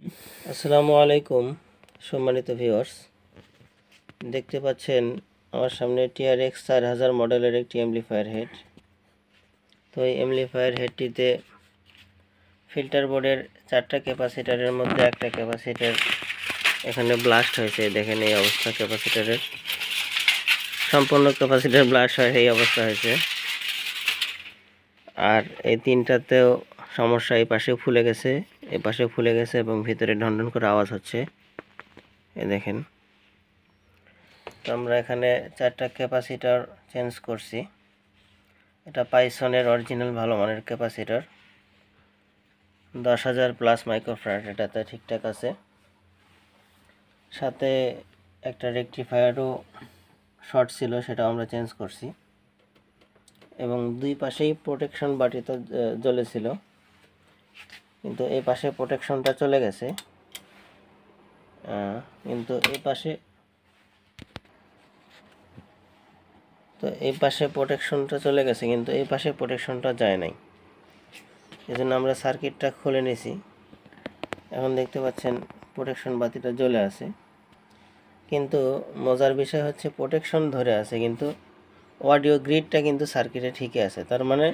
আসসালামু আলাইকুম সম্মানিত ভিউয়ার্স, দেখতে পাচ্ছেন আমার সামনে TRX 4000 মডেলের একটি অ্যাম্পলিফায়ার হেড। তো এই অ্যাম্পলিফায়ার হেডটিতে ফিল্টার বোর্ডের 4টা ক্যাপাসিটারের মধ্যে একটা ক্যাপাসিটার এখানে ব্লাস্ট হয়েছে। দেখেন এই অবস্থা, ক্যাপাসিটারের সম্পূর্ণ ক্যাপাসিটার ব্লাস্ট হয় এই অবস্থা হয়েছে। আর এই তিনটাতেও সমস্যা, এই পাশেও ফুলে গেছে, এই পাশেও ফুলে গেছে এবং ভিতরে ঢনঢন করে আওয়াজ হচ্ছে। এই দেখেন, তো আমরা এখানে 4টা ক্যাপাসিটার চেঞ্জ করছি। এটা পাইসনের অরিজিনাল ভালো মানের ক্যাপাসিটার, 10,000 প্লাস মাইক্রোফ্যারাড, এটাতে ঠিকঠাক আছে। সাথে একটা রেকটিফায়ারও শর্ট ছিল, সেটা আমরা চেঞ্জ করছি। এবং দুই পাশেই প্রোটেকশন বাটিতে জ্বলেছিল, কিন্তু এই পাশে প্রোটেকশনটা চলে গেছে। কিন্তু এই পাশে প্রোটেকশনটা চলে গেছে, কিন্তু এই পাশে প্রোটেকশনটা যায় নাই। এই জন্য আমরা সার্কিটটা খুলে নিয়েছি। এখন দেখতে পাচ্ছেন প্রোটেকশন বাতিটা জ্বলে আছে, কিন্তু মজার বিষয় হচ্ছে প্রোটেকশন ধরে আছে, কিন্তু অডিও গ্রিডটা কিন্তু সার্কিটে ঠিকই আছে। তার মানে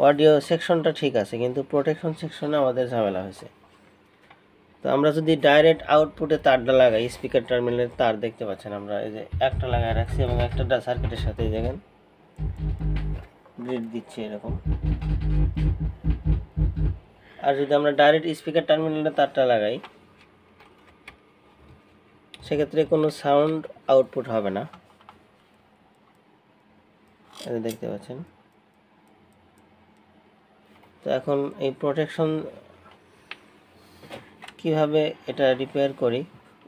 অডিও সেকশনটা ঠিক আছে, কিন্তু প্রোটেকশন সেকশনে আমাদের ঝামেলা হয়েছে। তো আমরা যদি ডাইরেক্ট আউটপুটে তারটা লাগাই, স্পিকার টার্মিনালের তার দেখতে পাচ্ছেন আমরা এই যে একটা লাগায় রাখছি এবং একটা সার্কিটের সাথে দেখেন গ্রিড দিচ্ছে এরকম। আর যদি আমরা ডাইরেক্ট স্পিকার টার্মিনালে তারটা লাগাই, সেক্ষেত্রে কোনো সাউন্ড আউটপুট হবে না। এটা দেখতে পাচ্ছেন। তো এখন এই প্রোটেকশন কিভাবে এটা রিপেয়ার করি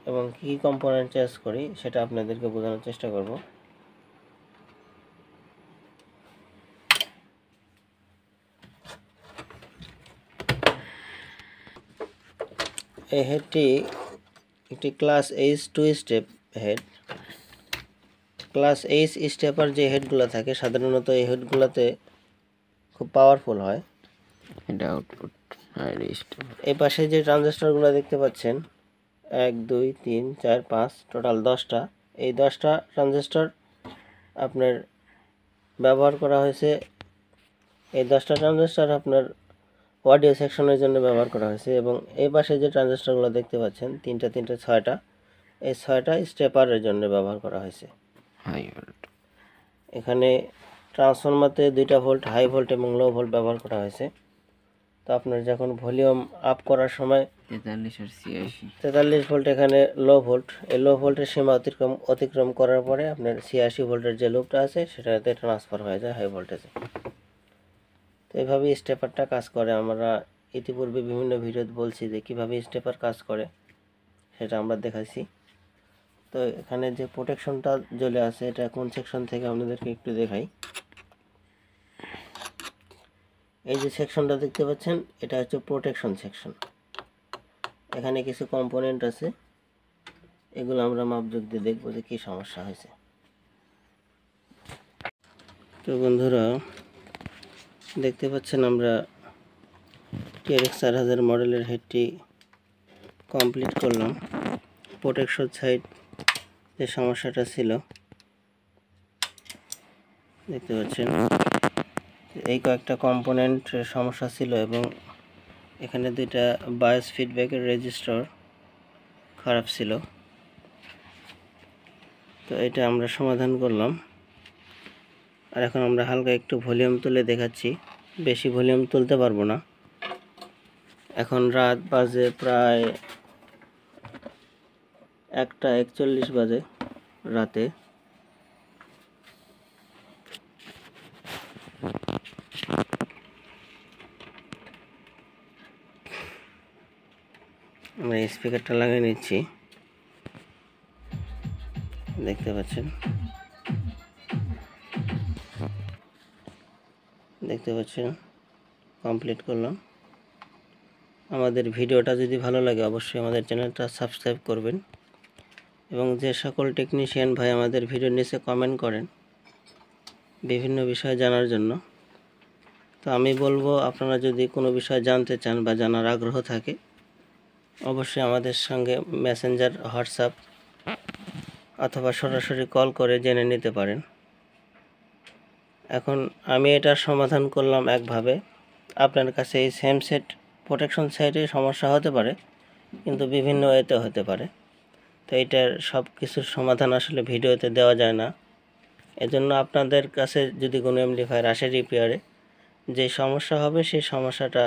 এবং কী কম্পোনেন্ট চেঞ্জ করি সেটা আপনাদেরকে বোঝানোর চেষ্টা করব। এই হেডটি একটি class H 2 step head. Class H stepper যে হেডগুলো থাকে সাধারণত এই হেডগুলোতে খুব পাওয়ারফুল হয়। এটা আউটপুট আর এই পাশে যে ট্রানজিস্টরগুলো দেখতে পাচ্ছেন 1 2 3 4 5 টোটাল 10টা, এই 10টা ট্রানজিস্টর আপনার ব্যবহার করা হয়েছে। এই 10টা ট্রানজিস্টর আপনার অডিও সেকশনের জন্য ব্যবহার করা হয়েছে। এবং এই পাশে যে ট্রানজিস্টরগুলো দেখতে পাচ্ছেন 3টা 6টা, এই 6টা স্টেপারের জন্য ব্যবহার করা হয়েছে। এখানে ট্রান্সফরমারতে 2টা ভোল্ট হাই ভোল্ট এবং লো ভোল্ট ব্যবহার করা হয়েছে। তো আপনার যখন ভলিউম আপ করার সময় 43 ভোল্ট এখানে লো ভোল্ট, এই লো ভোল্টের সীমা অতিক্রম করার পরে আপনার 86 ভোল্টের যে লুপটা আছে সেটাতে ট্রান্সফার হয়ে যায় হাই ভোল্টেজে। তো এইভাবেই স্টেপারটা কাজ করে। আমরা ইতিপূর্বে বিভিন্ন ভিডিওতে বলছি যে কীভাবে স্টেপার কাজ করে, সেটা আমরা দেখাইছি। তো এখানে যে প্রোটেকশনটা জ্বলে আছে এটা কোন সেকশন থেকে আপনাদেরকে একটু দেখাই। এই যে সেকশনটা দেখতে পাচ্ছেন এটা হচ্ছে প্রোটেকশন সেকশন। এখানে কিছু কম্পোনেন্ট আছে, এগুলো আমরা মাপযোগ দিয়ে দেখব যে কী সমস্যা হয়েছে। তো বন্ধুরা দেখতে পাচ্ছেন আমরা TRX 4000 মডেলের হেডটি কমপ্লিট করলাম। প্রোটেকশন সাইড যে সমস্যাটা ছিল দেখতে পাচ্ছেন, এই কয়েকটা কম্পোনেন্টের সমস্যা ছিল এবং এখানে 2টা বায়াস ফিডব্যাকের রেজিস্টার খারাপ ছিল। তো এটা আমরা সমাধান করলাম। আর এখন আমরা হালকা একটু ভলিউম তুলে দেখাচ্ছি, বেশি ভলিউম তুলতে পারবো না। এখন রাত বাজে প্রায় 1টা 41 বাজে রাতে। আমরা স্পিকারটা লাগিয়ে নিচ্ছি, দেখতে পাচ্ছেন কমপ্লিট করলাম। আমাদের ভিডিওটা যদি ভালো লাগে অবশ্যই আমাদের চ্যানেলটা সাবস্ক্রাইব করবেন এবং যে সকল টেকনিশিয়ান ভাই আমাদের ভিডিওর নিচে কমেন্ট করেন বিভিন্ন বিষয় জানার জন্য, তো আমি বলবো আপনারা যদি কোনো বিষয় জানতে চান বা জানার আগ্রহ থাকে অবশ্যই আমাদের সঙ্গে মেসেঞ্জার, হোয়াটসঅ্যাপ অথবা সরাসরি কল করে জেনে নিতে পারেন। এখন আমি এটার সমাধান করলাম একভাবে। আপনার কাছে এই সেম সেট প্রোটেকশন সেটে সমস্যা হতে পারে, কিন্তু বিভিন্ন ওয়েতে হতে পারে। তো এটার সব কিছুর সমাধান আসলে ভিডিওতে দেওয়া যায় না। এজন্য আপনাদের কাছে যদি কোনো এমপ্লিফায়ার আসে রিপেয়ারে, যে সমস্যা হবে সেই সমস্যাটা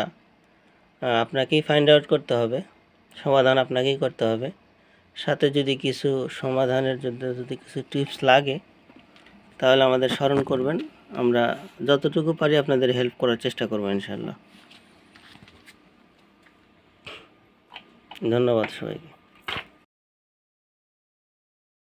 আপনাকেই ফাইন্ড আউট করতে হবে, সমাধান আপনাকেই করতে হবে। সাথে যদি কিছু সমাধানের জন্য যদি কিছু টিপস লাগে তাহলে আমাদের স্মরণ করবেন, আমরা যতটুকু পারি আপনাদের হেল্প করার চেষ্টা করব ইনশাআল্লাহ। ধন্যবাদ সবাইকে।